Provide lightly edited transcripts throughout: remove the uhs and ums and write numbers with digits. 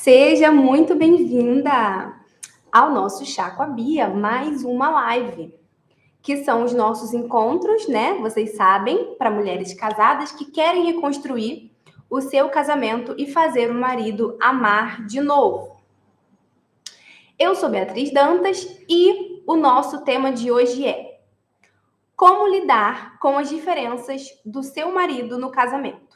Seja muito bem-vinda ao nosso Chá com a Bia, mais uma live, que são os nossos encontros, né? Vocês sabem, para mulheres casadas que querem reconstruir o seu casamento e fazer o marido amar de novo. Eu sou Beatriz Dantas e o nosso tema de hoje é como lidar com as diferenças do seu marido no casamento.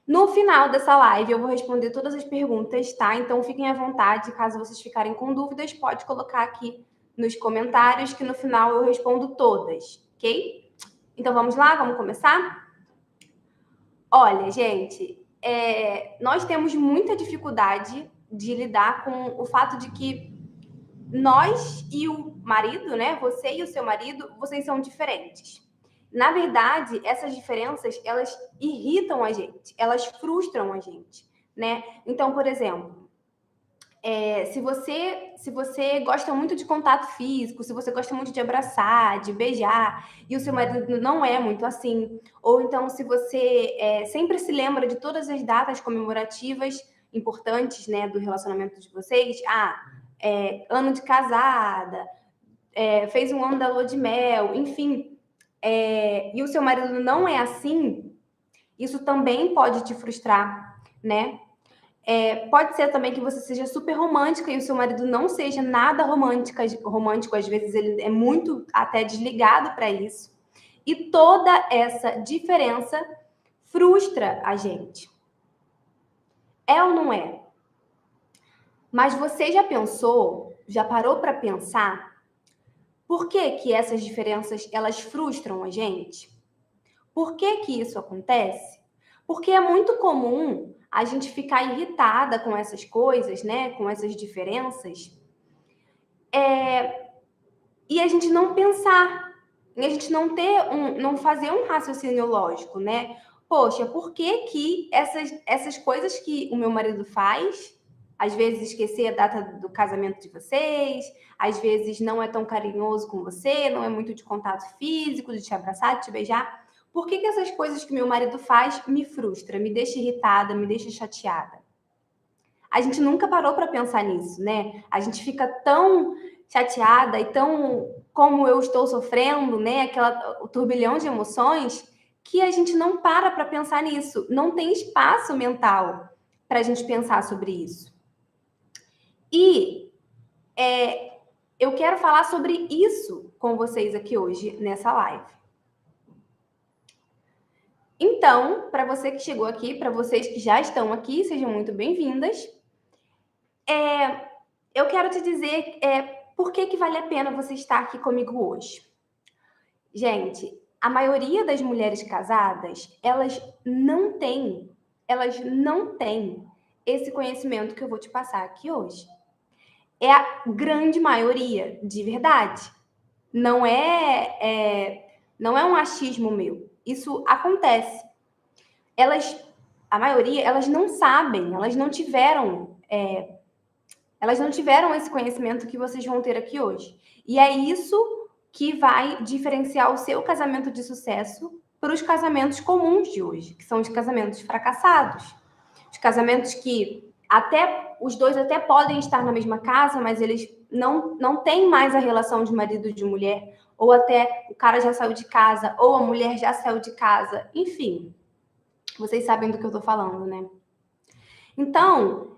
No final dessa live, eu vou responder todas as perguntas, tá? Então, fiquem à vontade. Caso vocês ficarem com dúvidas, pode colocar aqui nos comentários, que no final eu respondo todas, ok? Então, vamos lá? Vamos começar? Olha, gente, nós temos muita dificuldade de lidar com o fato de que nós e o marido, né? Você e o seu marido, vocês são diferentes. Na verdade, essas diferenças, elas irritam a gente, elas frustram a gente, né? Então, por exemplo, se você gosta muito de contato físico, se você gosta muito de abraçar, de beijar, e o seu marido não é muito assim, ou então se você sempre se lembra de todas as datas comemorativas importantes, né, do relacionamento de vocês, ano de casada, fez um ano da lua de mel, enfim, e o seu marido não é assim, isso também pode te frustrar, né? Pode ser também que você seja super romântica e o seu marido não seja nada romântico, às vezes ele é muito até desligado para isso. E toda essa diferença frustra a gente. É ou não é? Mas você já parou para pensar por que essas diferenças, elas frustram a gente? Por que isso acontece? Porque é muito comum a gente ficar irritada com essas coisas, né? Com essas diferenças. E a gente não pensar. E a gente não fazer um raciocínio lógico, né? Poxa, por que essas coisas que o meu marido faz, às vezes esquecer a data do casamento de vocês, às vezes não é tão carinhoso com você, não é muito de contato físico, de te abraçar, de te beijar. Por que essas coisas que meu marido faz me frustra, me deixa irritada, me deixa chateada? A gente nunca parou para pensar nisso, né? A gente fica tão chateada e tão como eu estou sofrendo, né? O turbilhão de emoções, que a gente não para pensar nisso. Não tem espaço mental para a gente pensar sobre isso. E eu quero falar sobre isso com vocês aqui hoje, nessa live. Então, para você que chegou aqui, para vocês que já estão aqui, sejam muito bem-vindas. Eu quero te dizer por que vale a pena você estar aqui comigo hoje. Gente, a maioria das mulheres casadas, elas não têm esse conhecimento que eu vou te passar aqui hoje. É a grande maioria, de verdade. Não é um achismo meu. Isso acontece. A maioria, elas não sabem, elas não tiveram esse conhecimento que vocês vão ter aqui hoje. E é isso que vai diferenciar o seu casamento de sucesso para os casamentos comuns de hoje, que são os casamentos fracassados. Os casamentos que os dois até podem estar na mesma casa, mas eles não têm mais a relação de marido e de mulher, ou até o cara já saiu de casa, ou a mulher já saiu de casa, enfim. Vocês sabem do que eu estou falando, né? Então,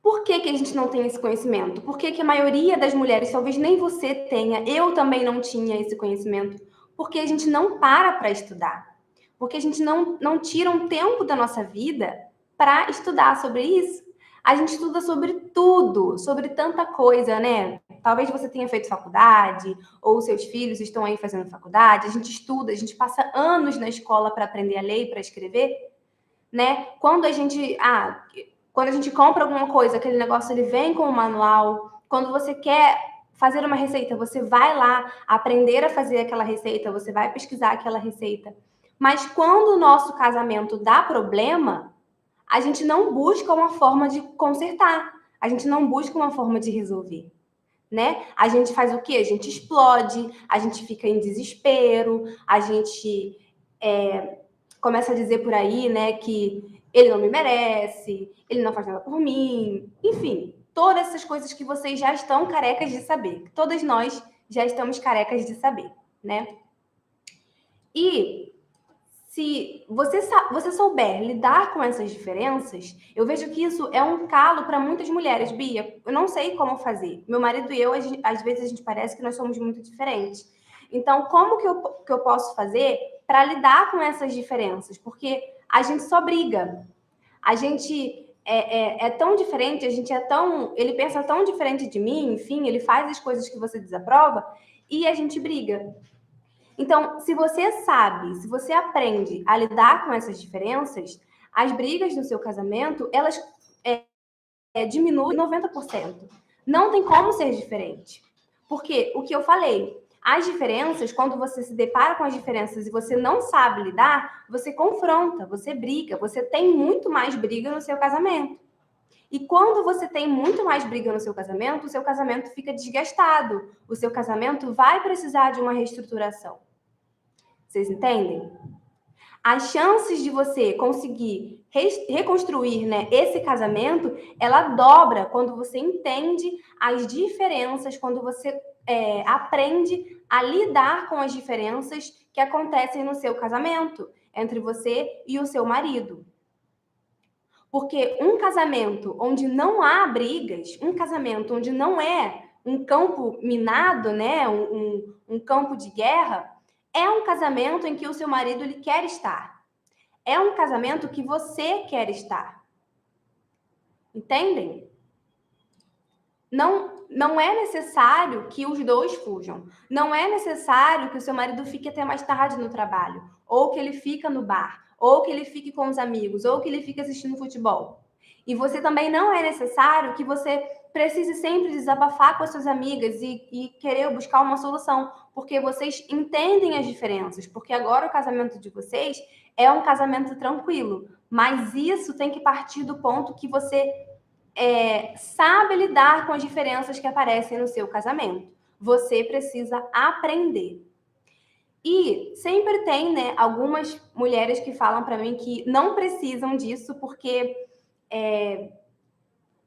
por que a gente não tem esse conhecimento? Por que a maioria das mulheres, talvez nem você tenha, eu também não tinha esse conhecimento? Porque a gente não para estudar. Porque a gente não tira um tempo da nossa vida para estudar sobre isso. A gente estuda sobre tudo, sobre tanta coisa, né? Talvez você tenha feito faculdade, ou seus filhos estão aí fazendo faculdade. A gente estuda, a gente passa anos na escola para aprender a ler e para escrever, né? Quando a gente compra alguma coisa, aquele negócio ele vem com o manual. Quando você quer fazer uma receita, você vai lá aprender a fazer aquela receita, você vai pesquisar aquela receita. Mas quando o nosso casamento dá problema, a gente não busca uma forma de consertar, a gente não busca uma forma de resolver, né? A gente faz o quê? A gente explode, a gente fica em desespero, a gente começa a dizer por aí, né, que ele não me merece, ele não faz nada por mim, enfim, todas essas coisas que vocês já estão carecas de saber, todas nós já estamos carecas de saber, né? E se você souber lidar com essas diferenças, eu vejo que isso é um calo para muitas mulheres. Bia, eu não sei como fazer. Meu marido e eu, às vezes a gente parece que nós somos muito diferentes. Então, como que eu posso fazer para lidar com essas diferenças? Porque a gente só briga. A gente é tão diferente, a gente é tão... Ele pensa tão diferente de mim, enfim, ele faz as coisas que você desaprova e a gente briga. Então, se você sabe, se você aprende a lidar com essas diferenças, as brigas no seu casamento, elas diminuem 90%. Não tem como ser diferente. Porque o que eu falei, as diferenças, quando você se depara com as diferenças e você não sabe lidar, você confronta, você briga, você tem muito mais briga no seu casamento. E quando você tem muito mais briga no seu casamento fica desgastado. O seu casamento vai precisar de uma reestruturação. Vocês entendem? As chances de você conseguir reconstruir, né, esse casamento, ela dobra quando você entende as diferenças, quando você aprende a lidar com as diferenças que acontecem no seu casamento, entre você e o seu marido. Porque um casamento onde não há brigas, um casamento onde não é um campo minado, né, um campo de guerra, é um casamento em que o seu marido ele quer estar. É um casamento que você quer estar. Entendem? Não é necessário que os dois fujam. Não é necessário que o seu marido fique até mais tarde no trabalho, ou que ele fique no bar, ou que ele fique com os amigos, ou que ele fique assistindo futebol. E você também não é necessário que você precise sempre desabafar com as suas amigas e querer buscar uma solução, porque vocês entendem as diferenças, porque agora o casamento de vocês é um casamento tranquilo, mas isso tem que partir do ponto que você sabe lidar com as diferenças que aparecem no seu casamento. Você precisa aprender. E sempre tem, né, algumas mulheres que falam para mim que não precisam disso, porque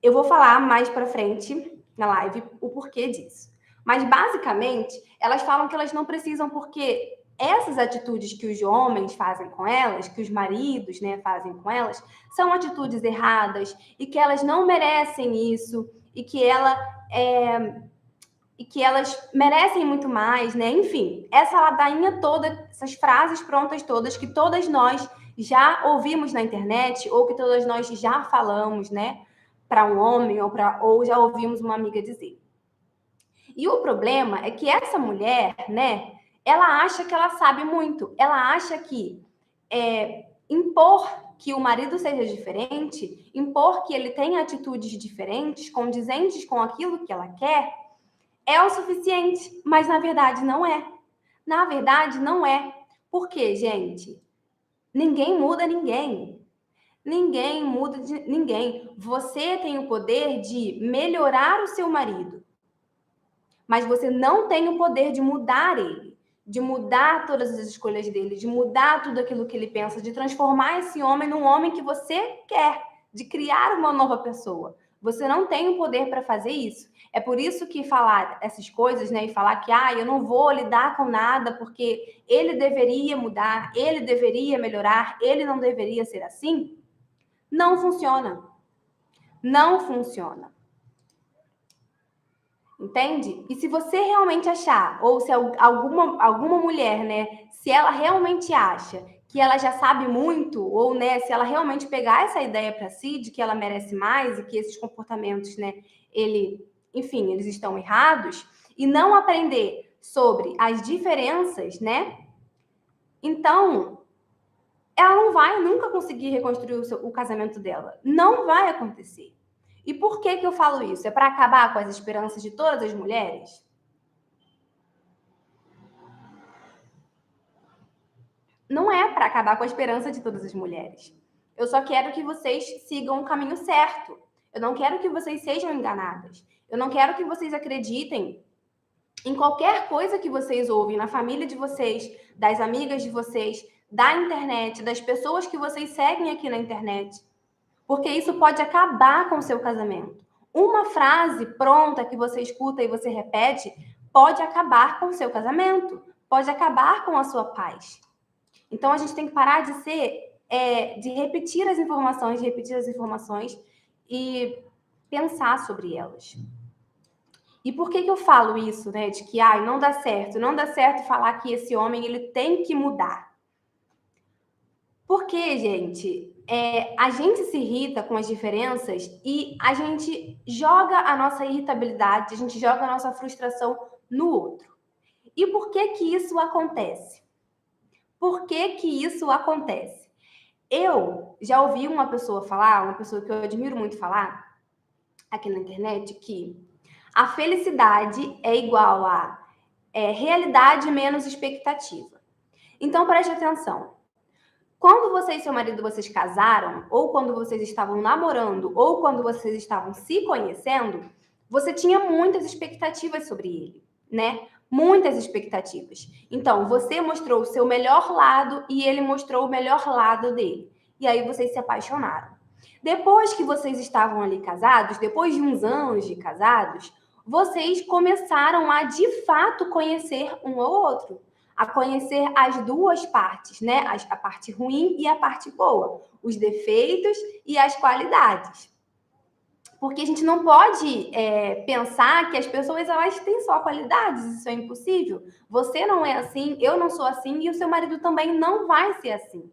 eu vou falar mais para frente na live o porquê disso. Mas, basicamente, elas falam que elas não precisam porque essas atitudes que os homens fazem com elas, que os maridos, né, fazem com elas, são atitudes erradas e que elas não merecem isso e que elas merecem muito mais, né? Enfim, essa ladainha toda, essas frases prontas todas que todas nós já ouvimos na internet ou que todas nós já falamos, né? Para um homem ou já ouvimos uma amiga dizer. E o problema é que essa mulher, né? Ela acha que ela sabe muito. Ela acha que impor que o marido seja diferente, impor que ele tenha atitudes diferentes, condizentes com aquilo que ela quer, é o suficiente, mas na verdade não é. Na verdade não é. Por quê, gente? Ninguém muda ninguém. Ninguém muda ninguém. Você tem o poder de melhorar o seu marido, mas você não tem o poder de mudar ele, de mudar todas as escolhas dele, de mudar tudo aquilo que ele pensa, de transformar esse homem num homem que você quer, de criar uma nova pessoa. Você não tem o poder para fazer isso. É por isso que falar essas coisas, né, e falar que eu não vou lidar com nada porque ele deveria mudar, ele deveria melhorar, ele não deveria ser assim, não funciona. Não funciona. Entende? E se você realmente achar, ou se alguma mulher, né, se ela realmente acha que ela já sabe muito, ou, né, se ela realmente pegar essa ideia para si de que ela merece mais e que esses comportamentos, né, enfim, eles estão errados, e não aprender sobre as diferenças, né, então ela não vai nunca conseguir reconstruir o casamento dela. Não vai acontecer. E por que eu falo isso? É para acabar com as esperanças de todas as mulheres? Não é para acabar com a esperança de todas as mulheres. Eu só quero que vocês sigam o caminho certo. Eu não quero que vocês sejam enganadas. Eu não quero que vocês acreditem em qualquer coisa que vocês ouvem na família de vocês, das amigas de vocês, da internet, das pessoas que vocês seguem aqui na internet, porque isso pode acabar com o seu casamento. Uma frase pronta que você escuta e você repete pode acabar com o seu casamento, pode acabar com a sua paz. Então a gente tem que parar de de repetir as informações e pensar sobre elas. E por que eu falo isso, né? De que não dá certo falar que esse homem ele tem que mudar. Porque, gente, a gente se irrita com as diferenças e a gente joga a nossa irritabilidade, a gente joga a nossa frustração no outro. E por que que isso acontece? Por que que isso acontece? Eu já ouvi uma pessoa falar, uma pessoa que eu admiro muito falar aqui na internet, que a felicidade é igual a realidade menos expectativa. Então, preste atenção. Quando você e seu marido vocês casaram, ou quando vocês estavam namorando, ou quando vocês estavam se conhecendo, você tinha muitas expectativas sobre ele, né? Muitas expectativas. Então, você mostrou o seu melhor lado e ele mostrou o melhor lado dele. E aí vocês se apaixonaram. Depois que vocês estavam ali casados, depois de uns anos de casados, vocês começaram a, de fato, conhecer um ao outro. A conhecer as duas partes, né? A parte ruim e a parte boa. Os defeitos e as qualidades. Porque a gente não pode pensar que as pessoas elas têm só qualidades, isso é impossível. Você não é assim, eu não sou assim e o seu marido também não vai ser assim.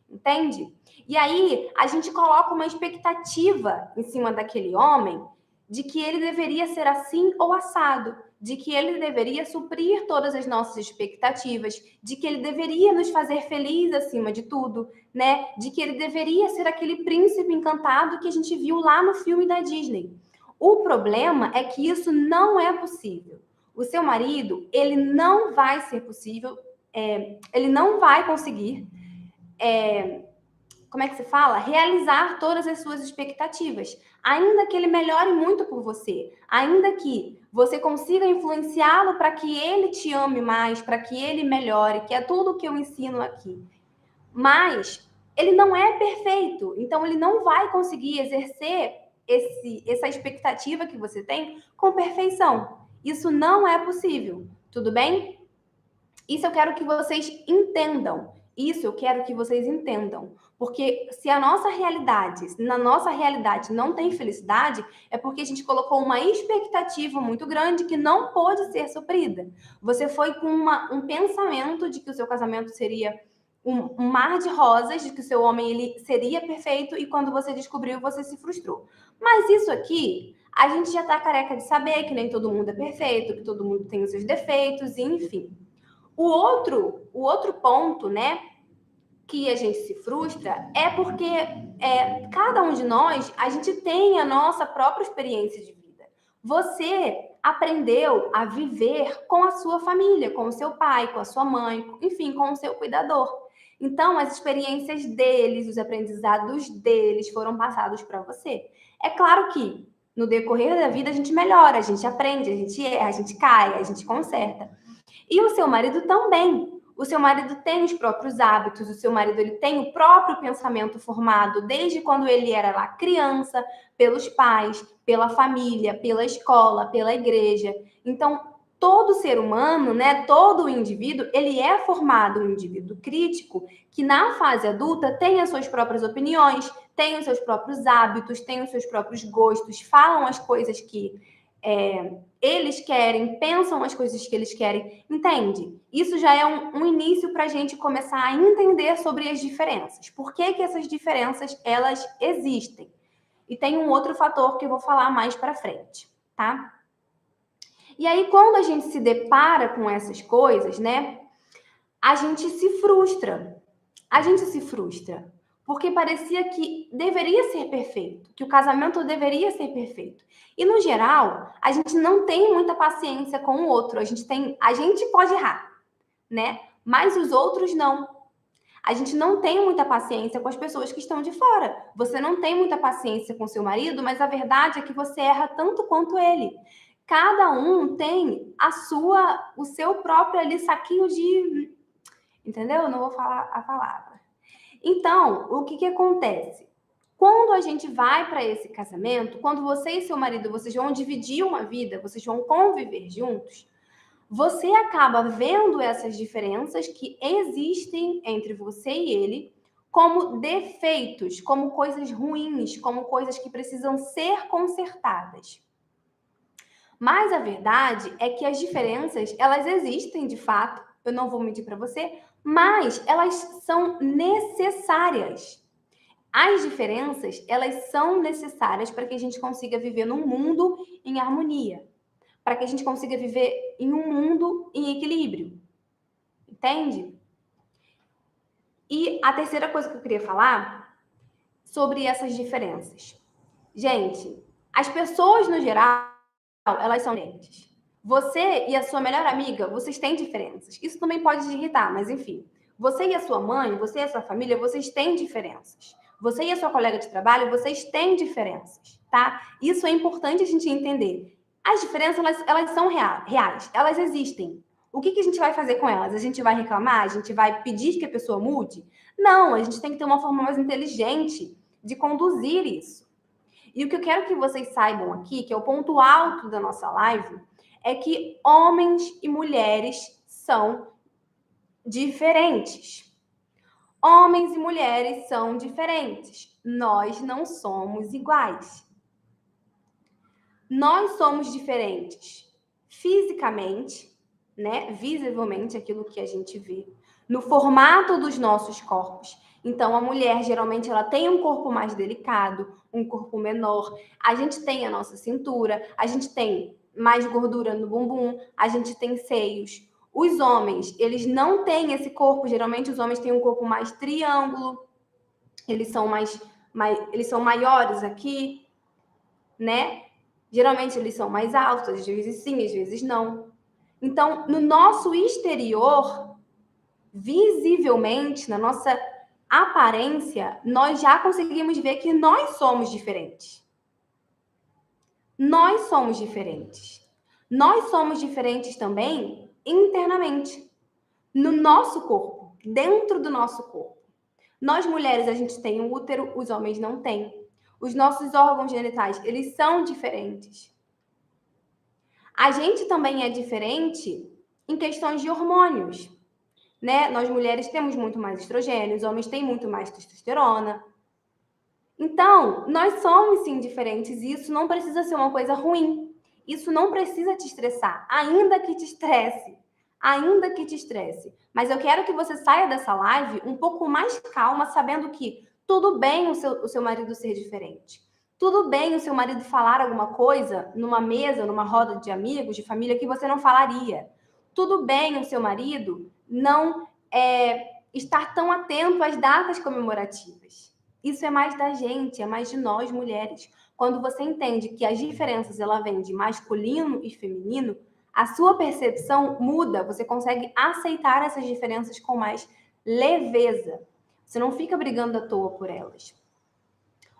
Entende? E aí a gente coloca uma expectativa em cima daquele homem de que ele deveria ser assim ou assado, de que ele deveria suprir todas as nossas expectativas, de que ele deveria nos fazer felizes acima de tudo, né? De que ele deveria ser aquele príncipe encantado que a gente viu lá no filme da Disney. O problema é que isso não é possível. O seu marido, ele não vai ser possível, ele não vai conseguir como é que se fala? Realizar todas as suas expectativas. Ainda que ele melhore muito por você, ainda que você consiga influenciá-lo para que ele te ame mais, para que ele melhore, que é tudo o que eu ensino aqui. Mas ele não é perfeito, então ele não vai conseguir exercer essa expectativa que você tem com perfeição. Isso não é possível, tudo bem? Isso eu quero que vocês entendam. Isso eu quero que vocês entendam. Porque se na nossa realidade não tem felicidade, é porque a gente colocou uma expectativa muito grande que não pôde ser suprida. Você foi com um pensamento de que o seu casamento seria um mar de rosas, de que o seu homem ele seria perfeito, e quando você descobriu, você se frustrou. Mas isso aqui, a gente já tá careca de saber que nem todo mundo é perfeito, que todo mundo tem os seus defeitos, e enfim. O outro ponto, né, que a gente se frustra é porque cada um de nós, a gente tem a nossa própria experiência de vida. Você aprendeu a viver com a sua família, com o seu pai, com a sua mãe, enfim, com o seu cuidador. Então, as experiências deles, os aprendizados deles foram passados para você. É claro que no decorrer da vida a gente melhora, a gente aprende, a gente erra, a gente cai, a gente conserta. E o seu marido também. O seu marido tem os próprios hábitos, o seu marido ele tem o próprio pensamento formado desde quando ele era lá criança, pelos pais, pela família, pela escola, pela igreja. Então, todo ser humano, né, todo indivíduo, ele é formado um indivíduo crítico que na fase adulta tem as suas próprias opiniões, tem os seus próprios hábitos, tem os seus próprios gostos, falam as coisas que eles querem, pensam as coisas que eles querem, entende? Isso já é um início para a gente começar a entender sobre as diferenças. Por que que essas diferenças, elas existem? E tem um outro fator que eu vou falar mais para frente, tá? E aí, quando a gente se depara com essas coisas, né, a gente se frustra. A gente se frustra. Porque parecia que deveria ser perfeito, que o casamento deveria ser perfeito. E, no geral, a gente não tem muita paciência com o outro. A gente pode errar, né? Mas os outros não. A gente não tem muita paciência com as pessoas que estão de fora. Você não tem muita paciência com seu marido, mas a verdade é que você erra tanto quanto ele. Cada um tem o seu próprio ali saquinho de entendeu? Eu não vou falar a palavra. Então, o que acontece? Quando a gente vai para esse casamento, quando você e seu marido, vocês vão dividir uma vida, vocês vão conviver juntos, você acaba vendo essas diferenças que existem entre você e ele como defeitos, como coisas ruins, como coisas que precisam ser consertadas. Mas a verdade é que as diferenças, elas existem de fato, eu não vou mentir para você, mas elas são necessárias. As diferenças, elas são necessárias para que a gente consiga viver num mundo em harmonia, para que a gente consiga viver em um mundo em equilíbrio. Entende? E a terceira coisa que eu queria falar sobre essas diferenças. Gente, as pessoas no geral, elas são diferentes. Você e a sua melhor amiga, vocês têm diferenças. Isso também pode te irritar, mas enfim. Você e a sua mãe, você e a sua família, vocês têm diferenças. Você e a sua colega de trabalho, vocês têm diferenças, tá? Isso é importante a gente entender. As diferenças, elas são reais, elas existem. O que a gente vai fazer com elas? A gente vai reclamar? A gente vai pedir que a pessoa mude? Não, a gente tem que ter uma forma mais inteligente de conduzir isso. E o que eu quero que vocês saibam aqui, que é o ponto alto da nossa live, é que homens e mulheres são diferentes. Homens e mulheres são diferentes. Nós não somos iguais. Nós somos diferentes fisicamente, né? Visivelmente, aquilo que a gente vê, no formato dos nossos corpos. Então, a mulher, geralmente, ela tem um corpo mais delicado, um corpo menor. A gente tem a nossa cintura, a gente tem mais gordura no bumbum, a gente tem seios. Os homens, eles não têm esse corpo. Geralmente, os homens têm um corpo mais triângulo. Eles são eles são maiores aqui, né? Geralmente, eles são mais altos. Às vezes sim, às vezes não. Então, no nosso exterior, visivelmente, na nossa aparência, nós já conseguimos ver que nós somos diferentes. Nós somos diferentes. Nós somos diferentes também internamente, no nosso corpo, dentro do nosso corpo. Nós mulheres, a gente tem um útero, os homens não têm. Os nossos órgãos genitais, eles são diferentes. A gente também é diferente em questões de hormônios, né? Nós mulheres temos muito mais estrogênio, os homens têm muito mais testosterona. Então, nós somos sim diferentes e isso não precisa ser uma coisa ruim. Isso não precisa te estressar, ainda que te estresse. Ainda que te estresse. Mas eu quero que você saia dessa live um pouco mais calma, sabendo que tudo bem o seu marido ser diferente. Tudo bem o seu marido falar alguma coisa numa mesa, numa roda de amigos, de família, que você não falaria. Tudo bem o seu marido não estar tão atento às datas comemorativas. Isso é mais da gente, é mais de nós, mulheres. Quando você entende que as diferenças ela vêm de masculino e feminino, a sua percepção muda, você consegue aceitar essas diferenças com mais leveza. Você não fica brigando à toa por elas.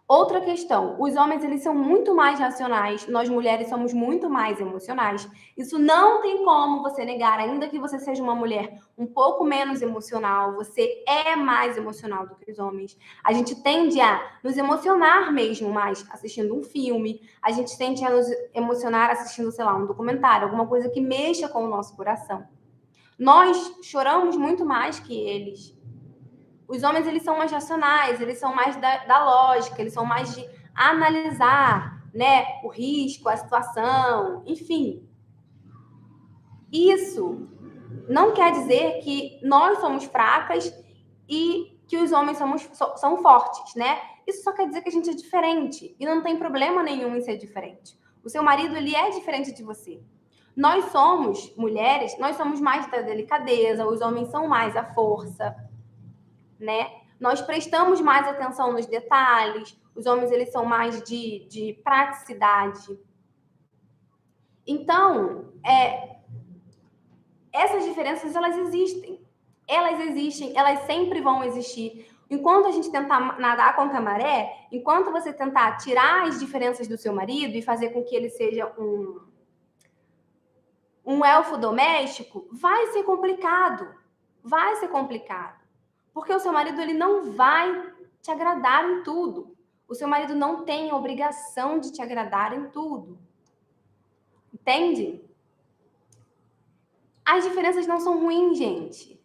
Outra questão, os homens eles são muito mais racionais, nós mulheres somos muito mais emocionais. Isso não tem como você negar, ainda que você seja uma mulher um pouco menos emocional, você é mais emocional do que os homens. A gente tende a nos emocionar mesmo mais assistindo um filme, a gente tende a nos emocionar assistindo, sei lá, um documentário, alguma coisa que mexa com o nosso coração. Nós choramos muito mais que eles. Os homens, eles são mais racionais, eles são mais da lógica, eles são mais de analisar, né, o risco, a situação, enfim. Isso não quer dizer que nós somos fracas e que os homens são fortes, né? Isso só quer dizer que a gente é diferente e não tem problema nenhum em ser diferente. O seu marido, ele é diferente de você. Nós somos mulheres, nós somos mais da delicadeza, os homens são mais a força, né? Nós prestamos mais atenção nos detalhes, os homens eles são mais de praticidade. Então, essas diferenças elas existem, elas sempre vão existir. Enquanto a gente tentar nadar contra a maré, enquanto você tentar tirar as diferenças do seu marido e fazer com que ele seja um elfo doméstico, vai ser complicado. vai ser complicado. Porque o seu marido, ele não vai te agradar em tudo. O seu marido não tem a obrigação de te agradar em tudo. Entende? As diferenças não são ruins, gente.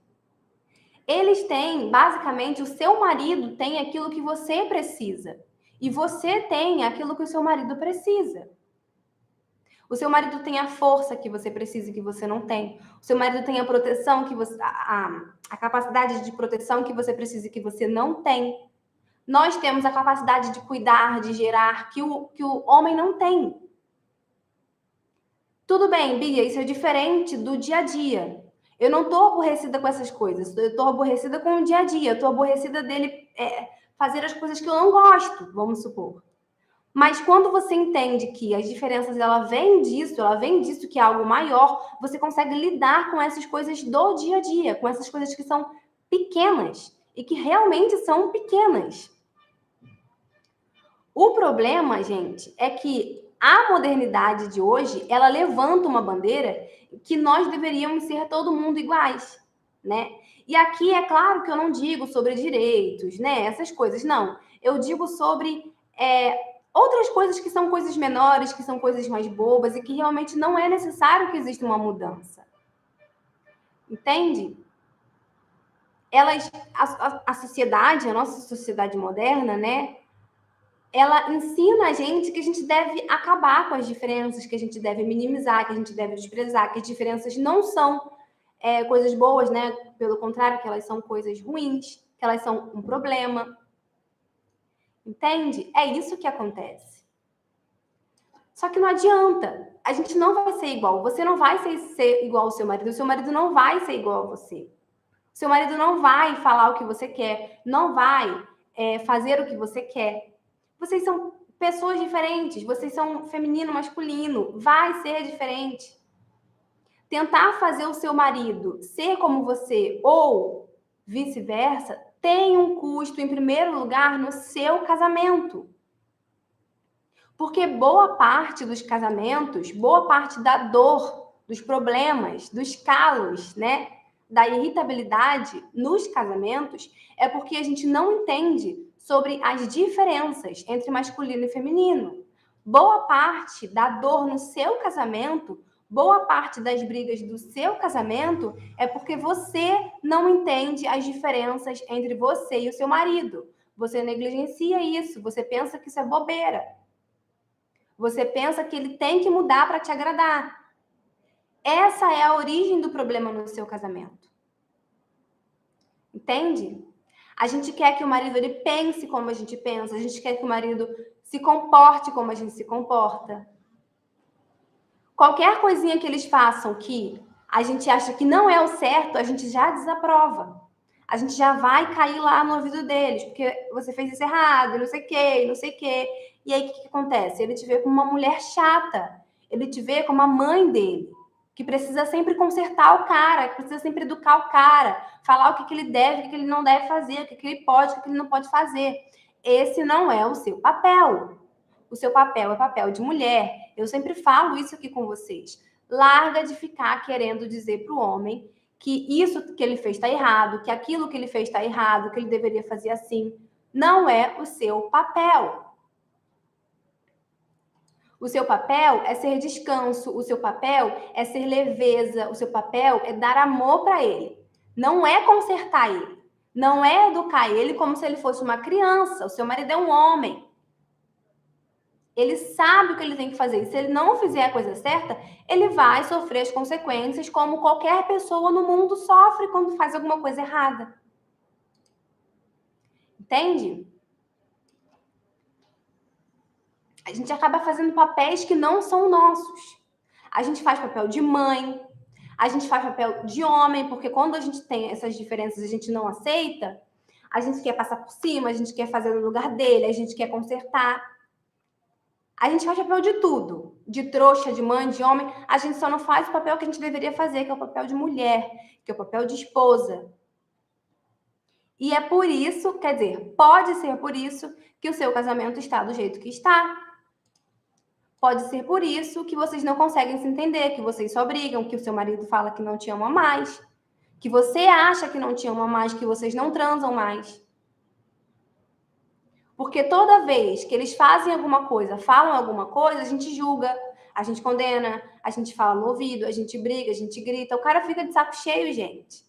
Eles têm, basicamente, o seu marido tem aquilo que você precisa. E você tem aquilo que o seu marido precisa. O seu marido tem a força que você precisa e que você não tem. O seu marido tem a proteção que você. A capacidade de proteção que você precisa e que você não tem. Nós temos a capacidade de cuidar, de gerar, que o homem não tem. Tudo bem, Bia, isso é diferente do dia a dia. Eu não tô aborrecida com essas coisas. Eu tô aborrecida com o dia a dia. Eu tô aborrecida dele fazer as coisas que eu não gosto, vamos supor. Mas quando você entende que as diferenças ela vem disso que é algo maior, você consegue lidar com essas coisas do dia a dia, com essas coisas que são pequenas e que realmente são pequenas. O problema, gente, é que a modernidade de hoje, ela levanta uma bandeira que nós deveríamos ser todo mundo iguais, né? E aqui é claro que eu não digo sobre direitos, né? Essas coisas, não. Eu digo sobre outras coisas que são coisas menores, que são coisas mais bobas e que realmente não é necessário que exista uma mudança. Entende? A sociedade, a nossa sociedade moderna, né? Ela ensina a gente que a gente deve acabar com as diferenças, que a gente deve minimizar, que a gente deve desprezar, que as diferenças não são coisas boas, né? Pelo contrário, que elas são coisas ruins, que elas são um problema. Entende? É isso que acontece. Só que não adianta. A gente não vai ser igual. Você não vai ser igual ao seu marido. O seu marido não vai ser igual a você. O seu marido não vai falar o que você quer. Não vai fazer o que você quer. Vocês são pessoas diferentes. Vocês são feminino, masculino. Vai ser diferente. Tentar fazer o seu marido ser como você ou vice-versa tem um custo, em primeiro lugar, no seu casamento. Porque boa parte dos casamentos, boa parte da dor, dos problemas, dos calos, né, da irritabilidade nos casamentos é porque a gente não entende sobre as diferenças entre masculino e feminino. Boa parte da dor no seu casamento, boa parte das brigas do seu casamento é porque você não entende as diferenças entre você e o seu marido. Você negligencia isso, você pensa que isso é bobeira. Você pensa que ele tem que mudar para te agradar. Essa é a origem do problema no seu casamento. Entende? A gente quer que o marido ele pense como a gente pensa, a gente quer que o marido se comporte como a gente se comporta. Qualquer coisinha que eles façam que a gente acha que não é o certo, a gente já desaprova. A gente já vai cair lá no ouvido deles, porque você fez isso errado, não sei o quê, não sei o quê. E aí, o que acontece? Ele te vê como uma mulher chata. Ele te vê como a mãe dele, que precisa sempre consertar o cara, que precisa sempre educar o cara, falar o que ele deve, o que ele não deve fazer, o que ele pode, o que ele não pode fazer. Esse não é o seu papel. O seu papel é papel de mulher. Eu sempre falo isso aqui com vocês. Larga de ficar querendo dizer para o homem que isso que ele fez está errado, que aquilo que ele fez está errado, que ele deveria fazer assim. Não é o seu papel. O seu papel é ser descanso, o seu papel é ser leveza, o seu papel é dar amor para ele. Não é consertar ele. Não é educar ele como se ele fosse uma criança. O seu marido é um homem. Ele sabe o que ele tem que fazer. E se ele não fizer a coisa certa, ele vai sofrer as consequências como qualquer pessoa no mundo sofre quando faz alguma coisa errada. Entende? A gente acaba fazendo papéis que não são nossos. A gente faz papel de mãe, a gente faz papel de homem, porque quando a gente tem essas diferenças, a gente não aceita, a gente quer passar por cima, a gente quer fazer no lugar dele, a gente quer consertar. A gente faz papel de tudo, de trouxa, de mãe, de homem. A gente só não faz o papel que a gente deveria fazer, que é o papel de mulher, que é o papel de esposa. E é por isso, quer dizer, pode ser por isso que o seu casamento está do jeito que está. Pode ser por isso que vocês não conseguem se entender, que vocês só brigam, que o seu marido fala que não te ama mais, que você acha que não te ama mais, que vocês não transam mais. Porque toda vez que eles fazem alguma coisa, falam alguma coisa, a gente julga, a gente condena, a gente fala no ouvido, a gente briga, a gente grita. O cara fica de saco cheio, gente.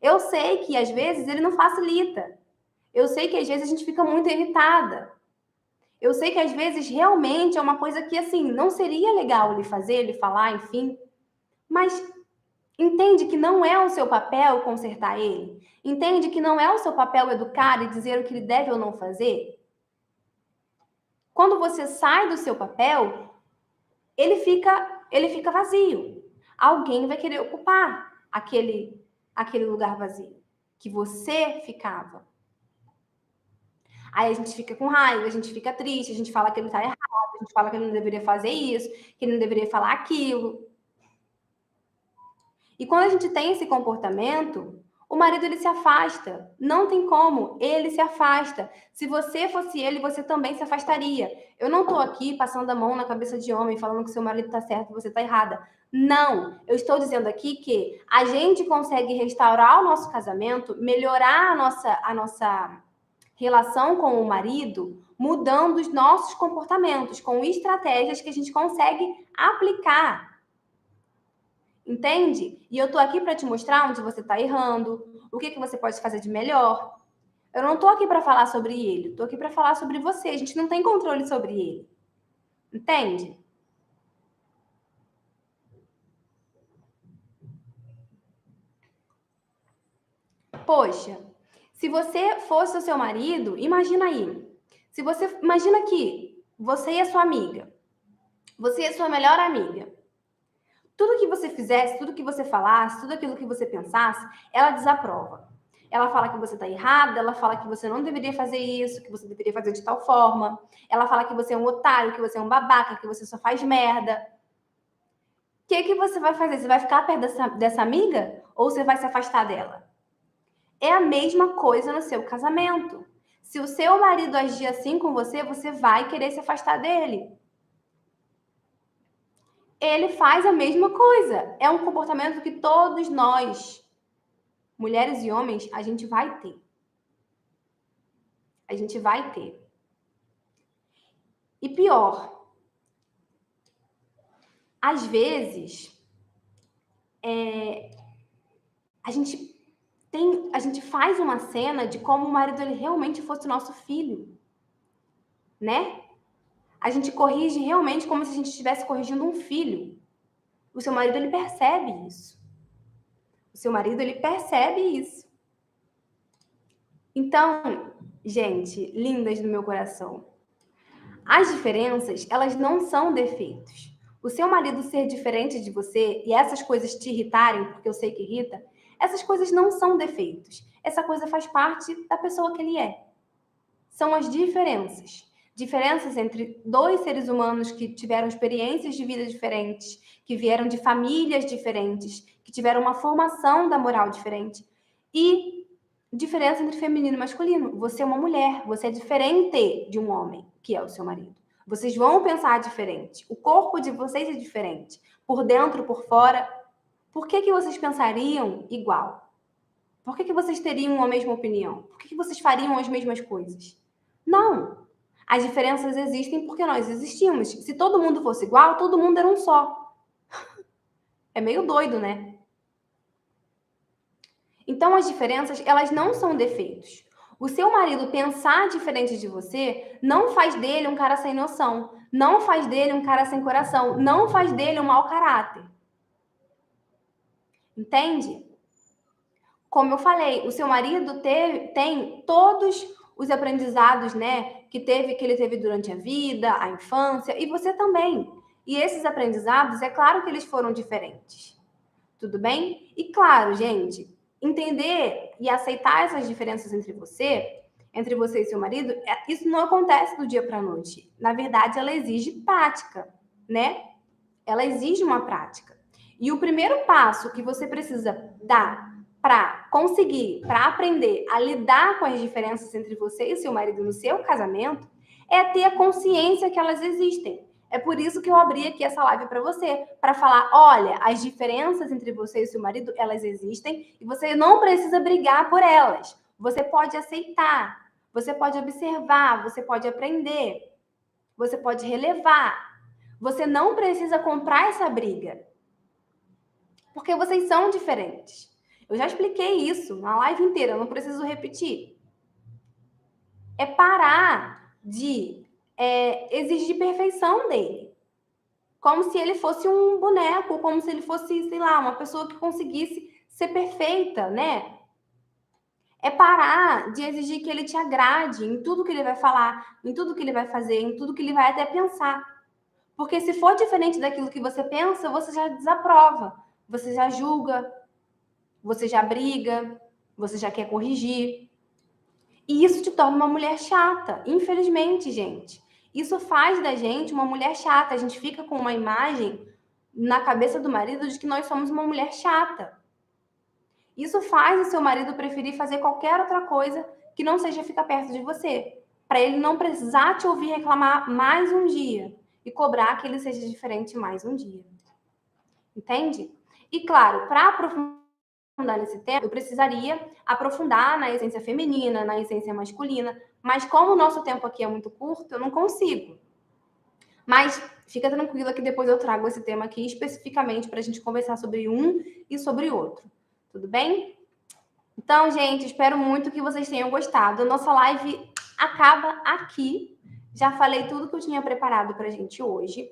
Eu sei que às vezes ele não facilita. Eu sei que às vezes a gente fica muito irritada. Eu sei que às vezes realmente é uma coisa que assim não seria legal ele fazer, ele falar, enfim. Mas entende que não é o seu papel consertar ele? Entende que não é o seu papel educar e dizer o que ele deve ou não fazer? Quando você sai do seu papel, ele fica vazio. Alguém vai querer ocupar aquele lugar vazio que você ficava. Aí a gente fica com raiva, a gente fica triste, a gente fala que ele tá errado, a gente fala que ele não deveria fazer isso, que ele não deveria falar aquilo. E quando a gente tem esse comportamento, o marido ele se afasta. Não tem como, ele se afasta. Se você fosse ele, você também se afastaria. Eu não estou aqui passando a mão na cabeça de homem, falando que seu marido está certo e você está errada. Não, eu estou dizendo aqui que a gente consegue restaurar o nosso casamento, melhorar a nossa relação com o marido, mudando os nossos comportamentos, com estratégias que a gente consegue aplicar. Entende? E eu tô aqui para te mostrar onde você tá errando, o que você pode fazer de melhor. Eu não tô aqui para falar sobre ele, tô aqui para falar sobre você. A gente não tem controle sobre ele. Entende? Poxa, se você fosse o seu marido, imagina aí. Imagina que você e a sua amiga, você e a sua melhor amiga. Tudo que você fizesse, tudo que você falasse, tudo aquilo que você pensasse, ela desaprova. Ela fala que você está errada, ela fala que você não deveria fazer isso, que você deveria fazer de tal forma. Ela fala que você é um otário, que você é um babaca, que você só faz merda. O que você vai fazer? Você vai ficar perto dessa amiga ou você vai se afastar dela? É a mesma coisa no seu casamento. Se o seu marido agir assim com você, você vai querer se afastar dele. Ele faz a mesma coisa. É um comportamento que todos nós, mulheres e homens, a gente vai ter. A gente vai ter. E pior, às vezes, a gente faz uma cena de como o marido ele realmente fosse nosso filho, né? A gente corrige realmente como se a gente estivesse corrigindo um filho. O seu marido ele percebe isso. O seu marido ele percebe isso. Então, gente, lindas do meu coração, as diferenças, elas não são defeitos. O seu marido ser diferente de você e essas coisas te irritarem, porque eu sei que irrita, essas coisas não são defeitos. Essa coisa faz parte da pessoa que ele é. São as diferenças. Diferenças entre dois seres humanos que tiveram experiências de vida diferentes, que vieram de famílias diferentes, que tiveram uma formação da moral diferente. E diferença entre feminino e masculino. Você é uma mulher, você é diferente de um homem, que é o seu marido. Vocês vão pensar diferente. O corpo de vocês é diferente. Por dentro, por fora. Por que vocês pensariam igual? Por que vocês teriam a mesma opinião? Por que vocês fariam as mesmas coisas? Não. As diferenças existem porque nós existimos. Se todo mundo fosse igual, todo mundo era um só. É meio doido, né? Então, as diferenças, elas não são defeitos. O seu marido pensar diferente de você não faz dele um cara sem noção, não faz dele um cara sem coração, não faz dele um mau caráter. Entende? Como eu falei, o seu marido tem todos os aprendizados, né, que ele teve durante a vida, a infância, e você também. E esses aprendizados, é claro que eles foram diferentes. Tudo bem? E claro, gente, entender e aceitar essas diferenças entre você e seu marido, isso não acontece do dia para a noite. Na verdade, ela exige prática, né? Ela exige uma prática. E o primeiro passo que você precisa dar para conseguir, para aprender a lidar com as diferenças entre você e seu marido no seu casamento, é ter a consciência que elas existem. É por isso que eu abri aqui essa live para você, para falar, olha, as diferenças entre você e seu marido, elas existem e você não precisa brigar por elas. Você pode aceitar, você pode observar, você pode aprender, você pode relevar. Você não precisa comprar essa briga, porque vocês são diferentes. Eu já expliquei isso na live inteira, eu não preciso repetir. É parar de exigir perfeição dele. Como se ele fosse um boneco, como se ele fosse, sei lá, uma pessoa que conseguisse ser perfeita, né? É parar de exigir que ele te agrade em tudo que ele vai falar, em tudo que ele vai fazer, em tudo que ele vai até pensar. Porque se for diferente daquilo que você pensa, você já desaprova, você já julga, você já briga, você já quer corrigir. E isso te torna uma mulher chata, infelizmente, gente. Isso faz da gente uma mulher chata. A gente fica com uma imagem na cabeça do marido de que nós somos uma mulher chata. Isso faz o seu marido preferir fazer qualquer outra coisa que não seja ficar perto de você, para ele não precisar te ouvir reclamar mais um dia e cobrar que ele seja diferente mais um dia. Entende? E claro, para aprofundar nesse tema, eu precisaria aprofundar na essência feminina, na essência masculina, mas como o nosso tempo aqui é muito curto, eu não consigo. Mas fica tranquila que depois eu trago esse tema aqui especificamente para a gente conversar sobre um e sobre outro. Tudo bem? Então, gente, espero muito que vocês tenham gostado. A nossa live acaba aqui. Já falei tudo que eu tinha preparado para a gente hoje.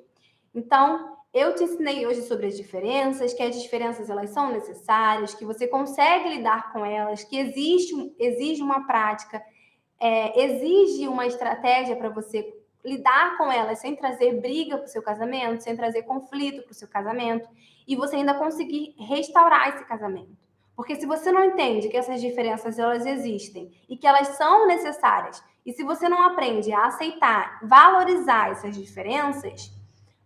Então, eu te ensinei hoje sobre as diferenças, que as diferenças elas são necessárias, que você consegue lidar com elas, que exige uma prática, exige uma estratégia para você lidar com elas sem trazer briga para o seu casamento, sem trazer conflito para o seu casamento, e você ainda conseguir restaurar esse casamento. Porque se você não entende que essas diferenças elas existem e que elas são necessárias, e se você não aprende a aceitar, valorizar essas diferenças,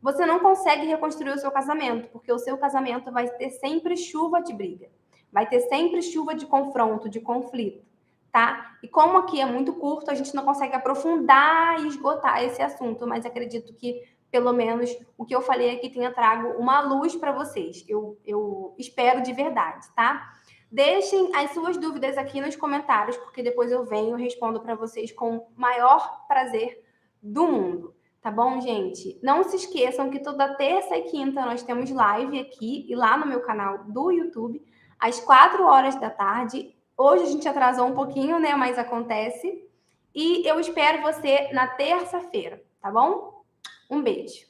você não consegue reconstruir o seu casamento, porque o seu casamento vai ter sempre chuva de briga, vai ter sempre chuva de confronto, de conflito, tá? E como aqui é muito curto, a gente não consegue aprofundar e esgotar esse assunto, mas acredito que pelo menos o que eu falei aqui tenha trago uma luz para vocês. Eu espero de verdade, tá? Deixem as suas dúvidas aqui nos comentários, porque depois eu venho e respondo para vocês com o maior prazer do mundo. Tá bom, gente? Não se esqueçam que toda terça e quinta nós temos live aqui e lá no meu canal do YouTube, às 4 horas da tarde. Hoje a gente atrasou um pouquinho, né? Mas acontece. E eu espero você na terça-feira, tá bom? Um beijo.